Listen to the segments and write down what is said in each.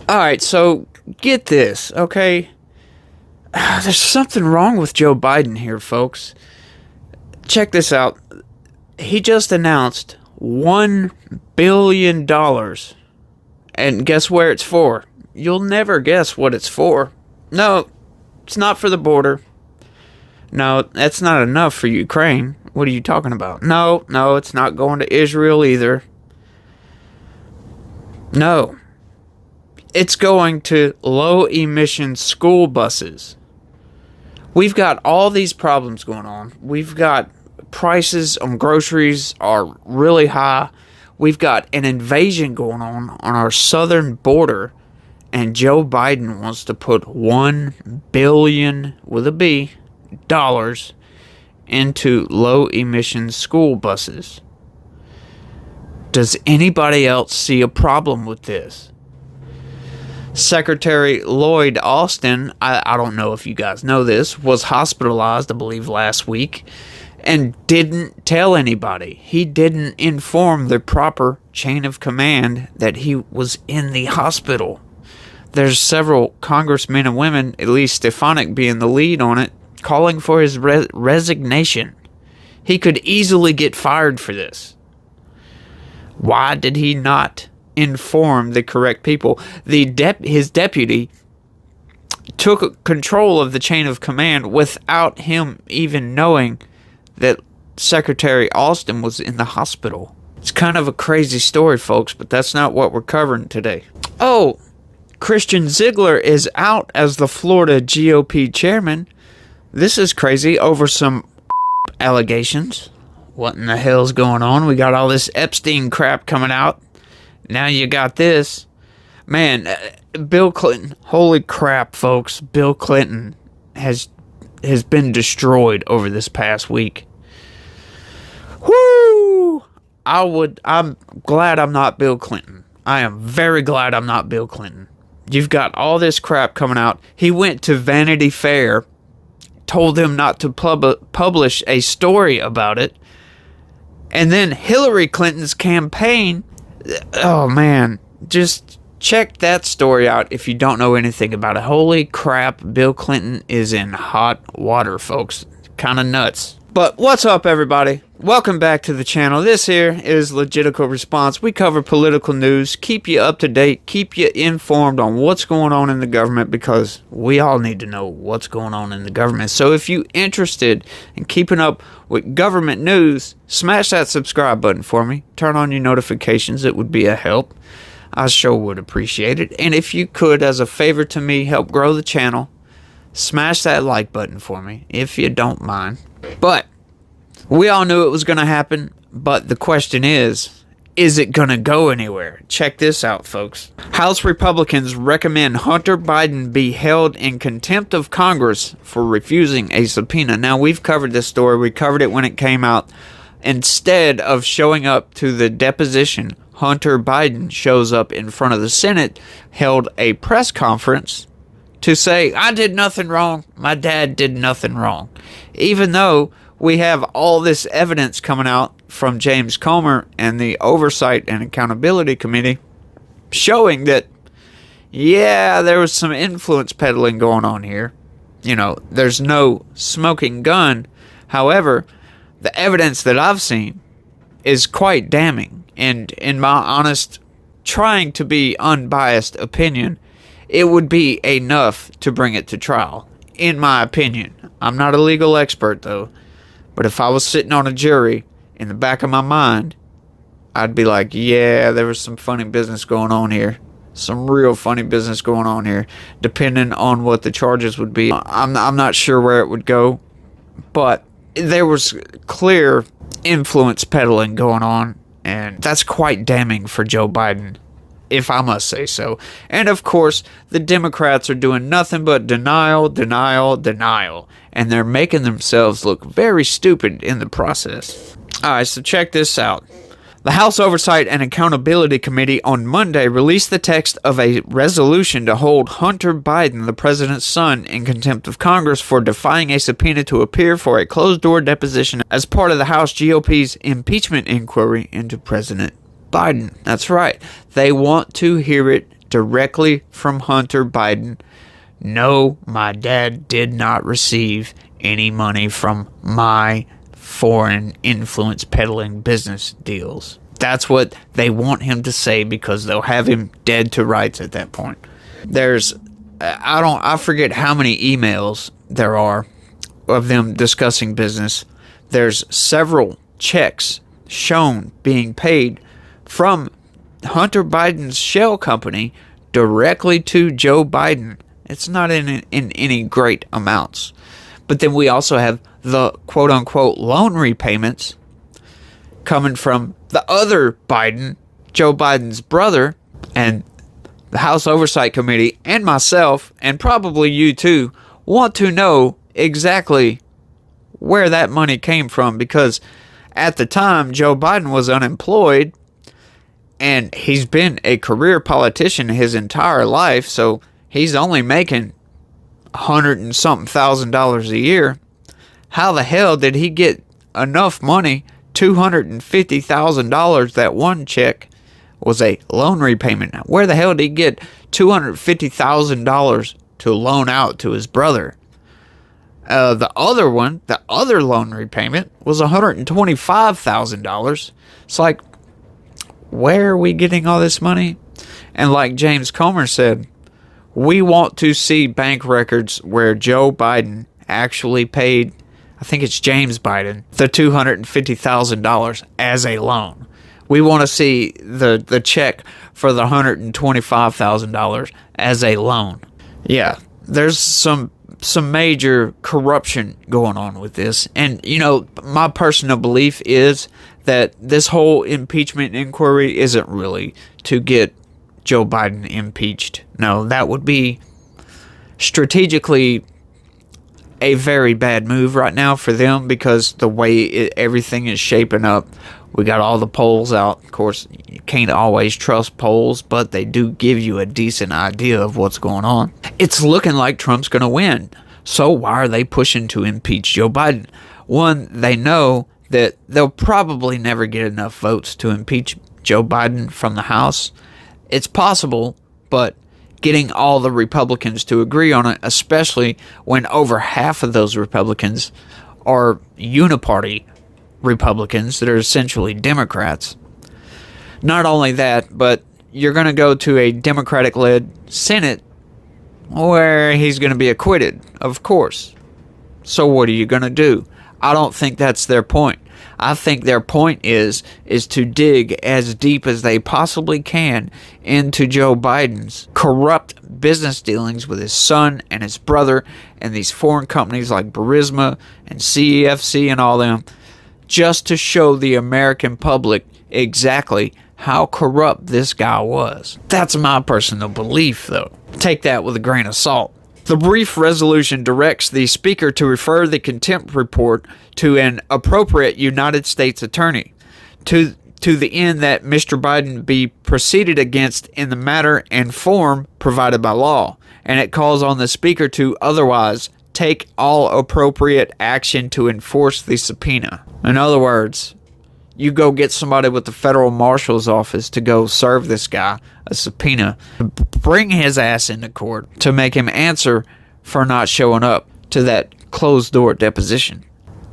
Alright, so get this, okay? There's something wrong with Joe Biden here, folks. Check this out. He just announced $1 billion. And guess where it's for? You'll never guess what it's for. No, it's not for the border. No, that's not enough for Ukraine. What are you talking about? No, it's not going to Israel either. No. It's going to low-emission school buses. We've got all these problems going on. We've got prices on groceries are really high. We've got an invasion going on our southern border. And Joe Biden wants to put $1 billion, with a B, dollars into low-emission school buses. Does anybody else see a problem with this? Secretary Lloyd Austin, I don't know if you guys know this, was hospitalized, I believe, last week, and didn't tell anybody. He didn't inform the proper chain of command that he was in the hospital. There's several congressmen and women, at least Stefanik being the lead on it, calling for his resignation. He could easily get fired for this. Why did he not inform the correct people? His deputy took control of the chain of command without him even knowing that Secretary Austin was in the hospital. It's kind of a crazy story, folks, but that's not what we're covering today. Oh, Christian Ziegler is out as the Florida GOP chairman. This is crazy over some allegations. What in the hell's going on? We got all this Epstein crap coming out. Now you got this. Man, Bill Clinton. Holy crap, folks. Bill Clinton has been destroyed over this past week. Whoo! I'm glad I'm not Bill Clinton. I am very glad I'm not Bill Clinton. You've got all this crap coming out. He went to Vanity Fair, told them not to publish a story about it. And then Hillary Clinton's campaign, oh man, just check that story out if you don't know anything about it. Holy crap, Bill Clinton is in hot water, folks. Kind of nuts. But what's up, everybody? Welcome back to the channel. This here is Legitical Response. We cover political news, keep you up to date, keep you informed on what's going on in the government, because we all need to know what's going on in the government. So if you're interested in keeping up with government news, smash that subscribe button for me. Turn on your notifications. It would be a help. I sure would appreciate it. And if you could, as a favor to me, help grow the channel, smash that like button for me, if you don't mind. But we all knew it was going to happen, but the question is it going to go anywhere? Check this out, folks. House Republicans recommend Hunter Biden be held in contempt of Congress for refusing a subpoena. Now, we've covered this story. We covered it when it came out. Instead of showing up to the deposition, Hunter Biden shows up in front of the Senate, held a press conference to say, I did nothing wrong. My dad did nothing wrong. Even though we have all this evidence coming out from James Comer and the Oversight and Accountability Committee showing that, yeah, there was some influence peddling going on here. You know, there's no smoking gun. However, the evidence that I've seen is quite damning. And in my honest, trying to be unbiased opinion, it would be enough to bring it to trial, in my opinion. I'm not a legal expert, though. But if I was sitting on a jury, in the back of my mind, I'd be like, yeah, there was some funny business going on here. Some real funny business going on here. Depending on what the charges would be. I'm not sure where it would go. But there was clear influence peddling going on. And that's quite damning for Joe Biden, if I must say so. And of course, the Democrats are doing nothing but denial, denial, denial. And they're making themselves look very stupid in the process. Alright, so check this out. The House Oversight and Accountability Committee on Monday released the text of a resolution to hold Hunter Biden, the president's son, in contempt of Congress for defying a subpoena to appear for a closed-door deposition as part of the House GOP's impeachment inquiry into President Biden. That's right. They want to hear it directly from Hunter Biden, no, my dad did not receive any money from my foreign influence peddling business deals. That's what they want him to say because they'll have him dead to rights at that point. I forget how many emails there are of them discussing business. There's several checks shown being paid from Hunter Biden's shell company directly to Joe Biden. It's not in any great amounts. But then we also have the quote-unquote loan repayments coming from the other Biden, Joe Biden's brother, and the House Oversight Committee and myself, and probably you too, want to know exactly where that money came from, because at the time Joe Biden was unemployed and he's been a career politician his entire life, so he's only making $100 and something thousand a year. How the hell did he get enough money? $250,000. That one check was a loan repayment. Where the hell did he get $250,000 to loan out to his brother? The other loan repayment was $125,000. It's like, where are we getting all this money? And like James Comer said, we want to see bank records where Joe Biden actually paid, I think it's James Biden, the $250,000 as a loan. We want to see the check for the $125,000 as a loan. Yeah, there's some major corruption going on with this. And, my personal belief is that this whole impeachment inquiry isn't really to get Joe Biden impeached. No, that would be strategically a very bad move right now for them, because the way everything is shaping up, we got all the polls out. Of course, you can't always trust polls, but they do give you a decent idea of what's going on. It's looking like Trump's going to win. So why are they pushing to impeach Joe Biden? One, they know that they'll probably never get enough votes to impeach Joe Biden from the House. It's possible, but getting all the Republicans to agree on it, especially when over half of those Republicans are uniparty Republicans that are essentially Democrats. Not only that, but you're going to go to a Democratic-led Senate where he's going to be acquitted, of course. So what are you going to do? I don't think that's their point. I think their point is to dig as deep as they possibly can into Joe Biden's corrupt business dealings with his son and his brother and these foreign companies like Burisma and CEFC and all them, just to show the American public exactly how corrupt this guy was. That's my personal belief, though. Take that with a grain of salt. The brief resolution directs the Speaker to refer the contempt report to an appropriate United States attorney, to the end that Mr. Biden be proceeded against in the matter and form provided by law, and it calls on the Speaker to otherwise take all appropriate action to enforce the subpoena. In other words, you go get somebody with the federal marshal's office to go serve this guy a subpoena, bring his ass into court to make him answer for not showing up to that closed-door deposition.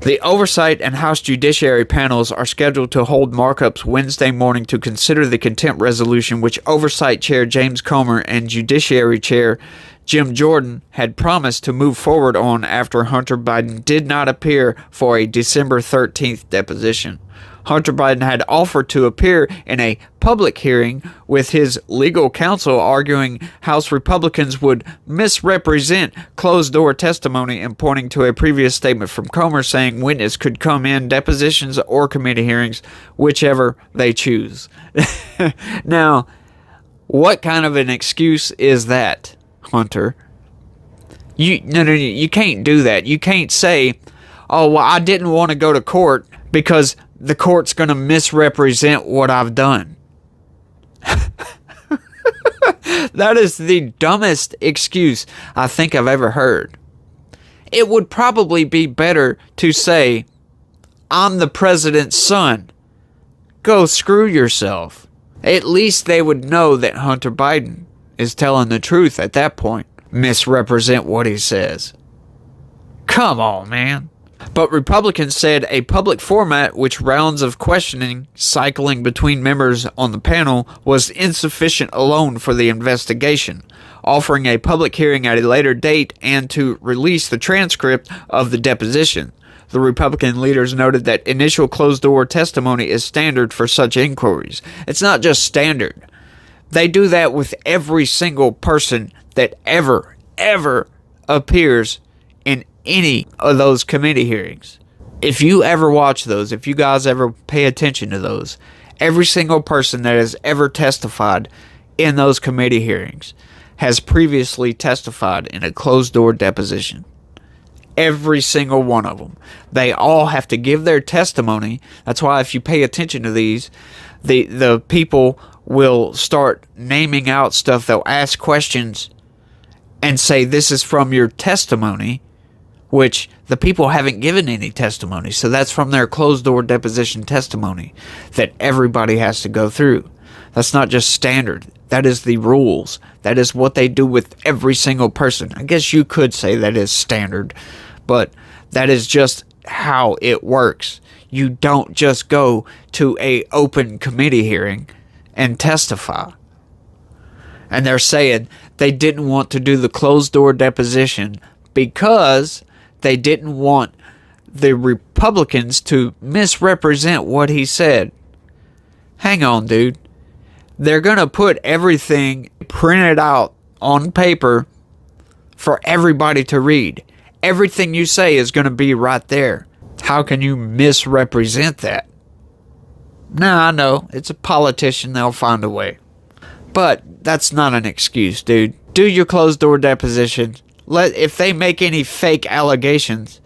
The Oversight and House Judiciary panels are scheduled to hold markups Wednesday morning to consider the contempt resolution, which Oversight Chair James Comer and Judiciary Chair Jim Jordan had promised to move forward on after Hunter Biden did not appear for a December 13th deposition. Hunter Biden had offered to appear in a public hearing, with his legal counsel arguing House Republicans would misrepresent closed-door testimony and pointing to a previous statement from Comer saying witness could come in depositions or committee hearings, whichever they choose. Now, what kind of an excuse is that, Hunter? You can't do that. You can't say, oh, well, I didn't want to go to court because the court's going to misrepresent what I've done. That is the dumbest excuse I think I've ever heard. It would probably be better to say, I'm the president's son. Go screw yourself. At least they would know that Hunter Biden is telling the truth at that point. Misrepresent what he says. Come on, man. But Republicans said a public format which rounds of questioning cycling between members on the panel was insufficient alone for the investigation, offering a public hearing at a later date and to release the transcript of the deposition. The Republican leaders noted that initial closed-door testimony is standard for such inquiries. It's not just standard. They do that with every single person that ever appears in any of those committee hearings. If you ever watch those, if you guys ever pay attention to those, every single person that has ever testified in those committee hearings has previously testified in a closed-door deposition. Every single one of them. They all have to give their testimony. That's why if you pay attention to these, the people will start naming out stuff. They'll ask questions and say, this is from your testimony, which the people haven't given any testimony. So that's from their closed-door deposition testimony that everybody has to go through. That's not just standard. That is the rules. That is what they do with every single person. I guess you could say that is standard, but that is just how it works. You don't just go to a open committee hearing and testify. And they're saying they didn't want to do the closed-door deposition because they didn't want the Republicans to misrepresent what he said. Hang on, dude. They're going to put everything printed out on paper for everybody to read. Everything you say is going to be right there. How can you misrepresent that? Nah, I know. It's a politician. They'll find a way. But that's not an excuse, dude. Do your closed-door deposition. If they make any fake allegations,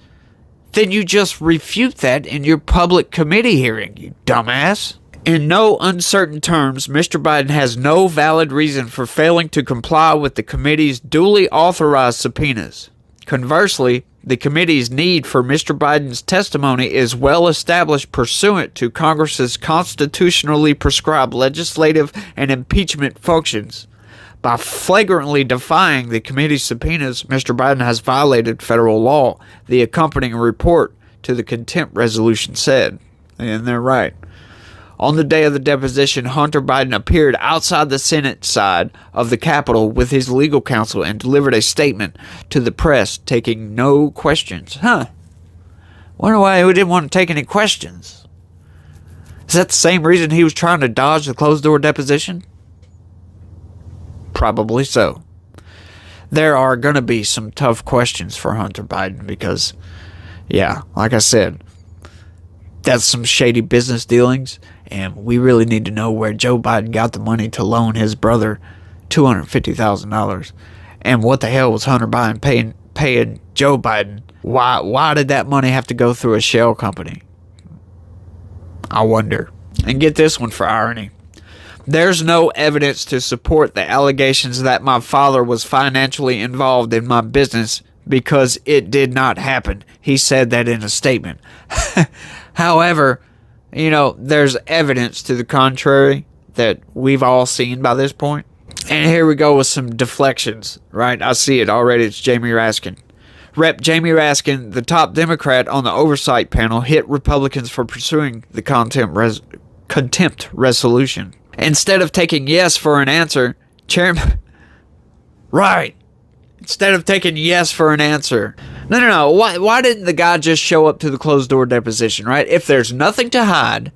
then you just refute that in your public committee hearing, you dumbass. In no uncertain terms, Mr. Biden has no valid reason for failing to comply with the committee's duly authorized subpoenas. Conversely, the committee's need for Mr. Biden's testimony is well established pursuant to Congress's constitutionally prescribed legislative and impeachment functions. By flagrantly defying the committee's subpoenas, Mr. Biden has violated federal law, the accompanying report to the contempt resolution said. And they're right. On the day of the deposition, Hunter Biden appeared outside the Senate side of the Capitol with his legal counsel and delivered a statement to the press, taking no questions. Wonder why he didn't want to take any questions. Is that the same reason he was trying to dodge the closed-door deposition? Probably so. There are going to be some tough questions for Hunter Biden because, yeah, like I said, that's some shady business dealings. And we really need to know where Joe Biden got the money to loan his brother $250,000. And what the hell was Hunter Biden paying Joe Biden? Why did that money have to go through a shell company? I wonder. And get this one for irony. There's no evidence to support the allegations that my father was financially involved in my business because it did not happen. He said that in a statement. However, there's evidence to the contrary that we've all seen by this point. And here we go with some deflections, right? I see it already. It's Jamie Raskin. Rep. Jamie Raskin, the top Democrat on the oversight panel, hit Republicans for pursuing the contempt resolution. Instead of taking yes for an answer, Chairman... Right. Instead of taking yes for an answer. No. Why didn't the guy just show up to the closed-door deposition, right? If there's nothing to hide,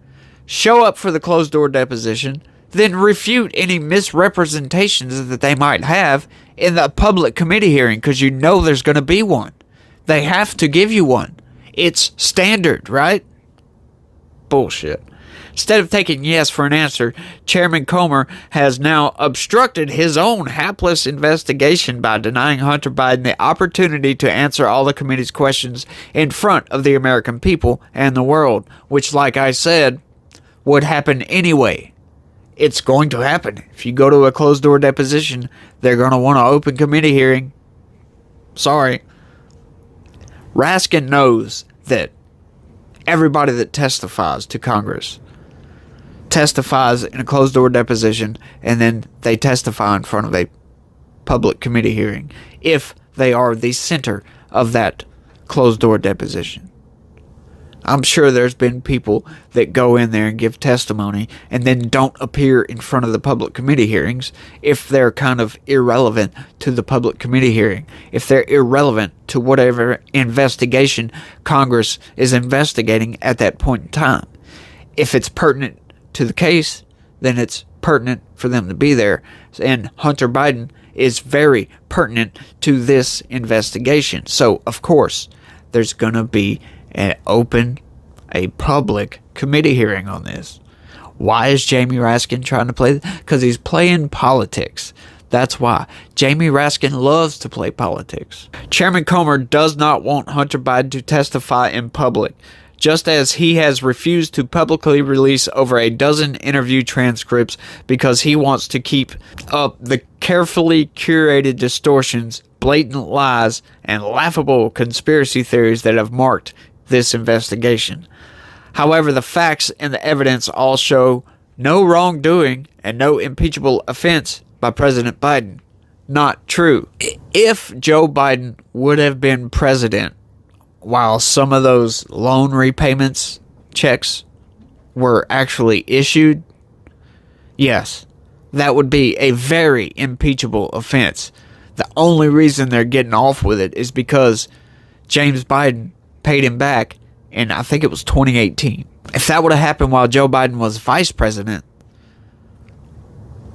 show up for the closed-door deposition, then refute any misrepresentations that they might have in the public committee hearing, because you know there's going to be one. They have to give you one. It's standard, right? Bullshit. Instead of taking yes for an answer, Chairman Comer has now obstructed his own hapless investigation by denying Hunter Biden the opportunity to answer all the committee's questions in front of the American people and the world, which, like I said, would happen anyway. It's going to happen. If you go to a closed-door deposition, they're going to want an open committee hearing. Sorry. Raskin knows that everybody that testifies to Congress testifies in a closed-door deposition, and then they testify in front of a public committee hearing if they are the center of that closed-door deposition. I'm sure there's been people that go in there and give testimony and then don't appear in front of the public committee hearings if they're kind of irrelevant to the public committee hearing, if they're irrelevant to whatever investigation Congress is investigating at that point in time. If it's pertinent to the case, then it's pertinent for them to be there. And Hunter Biden is very pertinent to this investigation. So, of course, there's going to be a public committee hearing on this. Why is Jamie Raskin trying to play? Because he's playing politics. That's why. Jamie Raskin loves to play politics. Chairman Comer does not want Hunter Biden to testify in public, just as he has refused to publicly release over a dozen interview transcripts because he wants to keep up the carefully curated distortions, blatant lies, and laughable conspiracy theories that have marked this investigation. However, the facts and the evidence all show no wrongdoing and no impeachable offense by President Biden. Not true. If Joe Biden would have been president while some of those loan repayments checks were actually issued, yes, that would be a very impeachable offense. The only reason they're getting off with it is because James Biden paid him back in, I think it was 2018. If that would have happened while Joe Biden was vice president,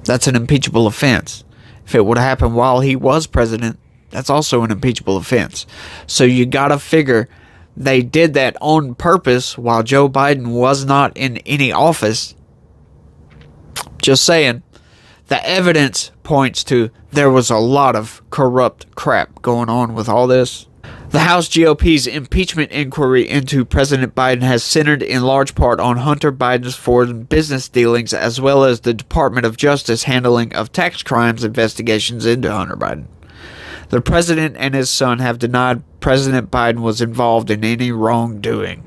that's an impeachable offense. If it would have happened while he was president, that's also an impeachable offense. So you gotta figure they did that on purpose while Joe Biden was not in any office. Just saying. The evidence points to there was a lot of corrupt crap going on with all this. The House GOP's impeachment inquiry into President Biden has centered in large part on Hunter Biden's foreign business dealings as well as the Department of Justice handling of tax crimes investigations into Hunter Biden. The president and his son have denied President Biden was involved in any wrongdoing.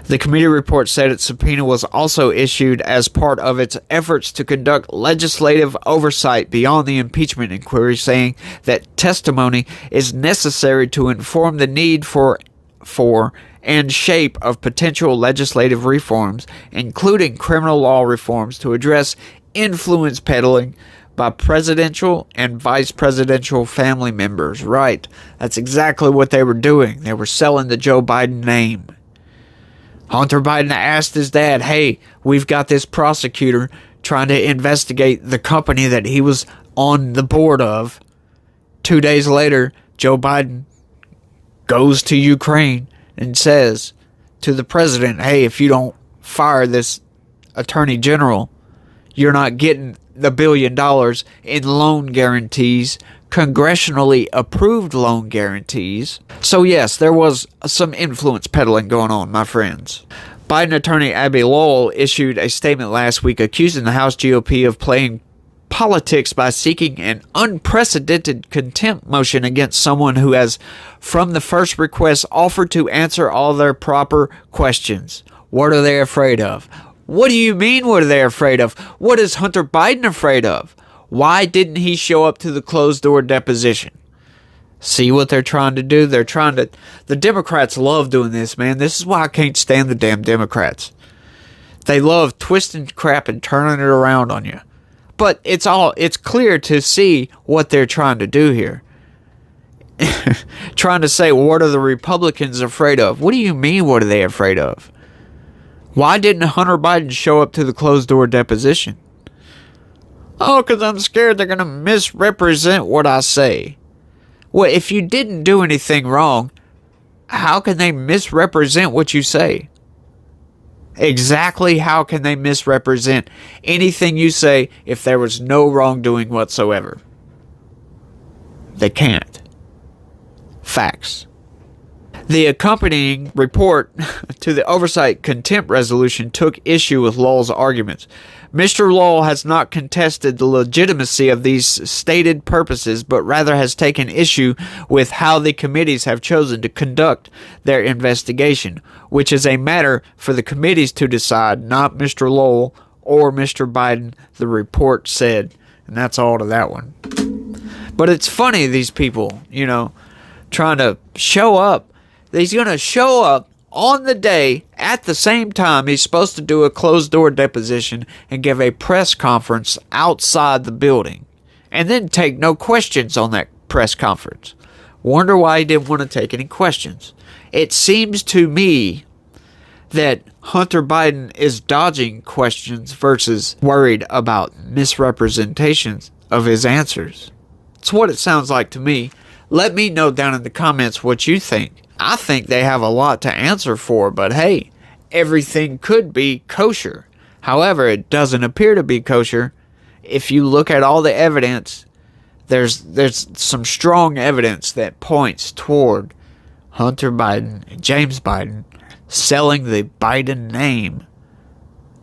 The committee report said its subpoena was also issued as part of its efforts to conduct legislative oversight beyond the impeachment inquiry, saying that testimony is necessary to inform the need for and shape of potential legislative reforms, including criminal law reforms to address influence peddling by presidential and vice presidential family members. Right, that's exactly what they were doing. They were selling the Joe Biden name. Hunter Biden asked his dad, hey, we've got this prosecutor trying to investigate the company that he was on the board of. 2 days later, Joe Biden goes to Ukraine and says to the president, hey, if you don't fire this attorney general, you're not getting the $1 billion in loan guarantees, congressionally approved loan guarantees. So yes, there was some influence peddling going on, my friends. Biden attorney Abby Lowell issued a statement last week accusing the House GOP of playing politics by seeking an unprecedented contempt motion against someone who has, from the first request, offered to answer all their proper questions. What are they afraid of? What do you mean, what are they afraid of? What is Hunter Biden afraid of? Why didn't he show up to the closed-door deposition? See what they're trying to do? The Democrats love doing this, man. This is why I can't stand the damn Democrats. They love twisting crap and turning it around on you. But it's clear to see what they're trying to do here. Trying to say, what are the Republicans afraid of? What do you mean, what are they afraid of? Why didn't Hunter Biden show up to the closed-door deposition? Oh, because I'm scared they're going to misrepresent what I say. Well, if you didn't do anything wrong, how can they misrepresent what you say? Exactly how can they misrepresent anything you say if there was no wrongdoing whatsoever? They can't. Facts. The accompanying report to the oversight contempt resolution took issue with Lowell's arguments. Mr. Lowell has not contested the legitimacy of these stated purposes, but rather has taken issue with how the committees have chosen to conduct their investigation, which is a matter for the committees to decide, not Mr. Lowell or Mr. Biden, the report said. And that's all to that one. But it's funny, these people, trying to show up. He's going to show up on the day at the same time he's supposed to do a closed-door deposition and give a press conference outside the building. And then take no questions on that press conference. Wonder why he didn't want to take any questions. It seems to me that Hunter Biden is dodging questions versus worried about misrepresentations of his answers. It's what it sounds like to me. Let me know down in the comments what you think. I think they have a lot to answer for, but hey, everything could be kosher. However, it doesn't appear to be kosher. If you look at all the evidence, there's some strong evidence that points toward Hunter Biden and James Biden selling the Biden name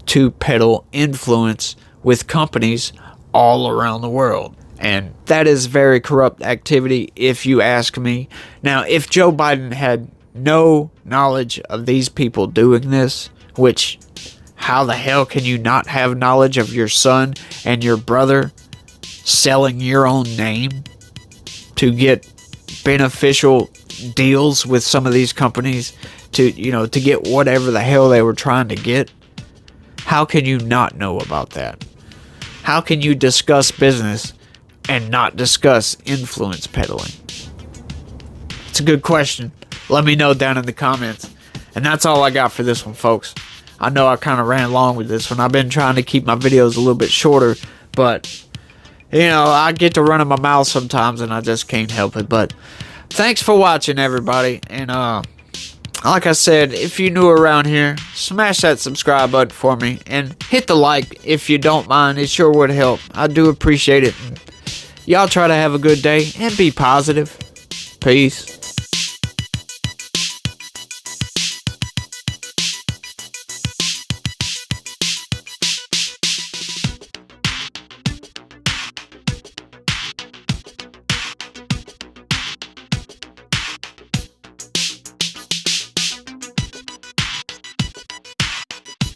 to peddle influence with companies all around the world. And that is very corrupt activity, if you ask me. Now, if Joe Biden had no knowledge of these people doing this, which, how the hell can you not have knowledge of your son and your brother selling your own name to get beneficial deals with some of these companies to get whatever the hell they were trying to get? How can you not know about that? How can you discuss business and not discuss influence peddling? It's a good question. Let me know down in the comments. And that's all I got for this one, folks. I know I kind of ran long with this one. I've been trying to keep my videos a little bit shorter, but I get to run in my mouth sometimes and I just can't help it. But thanks for watching, everybody. And like I said, if you're new around here, smash that subscribe button for me and hit the like if you don't mind. It sure would help. I do appreciate it. Y'all try to have a good day and be positive. Peace.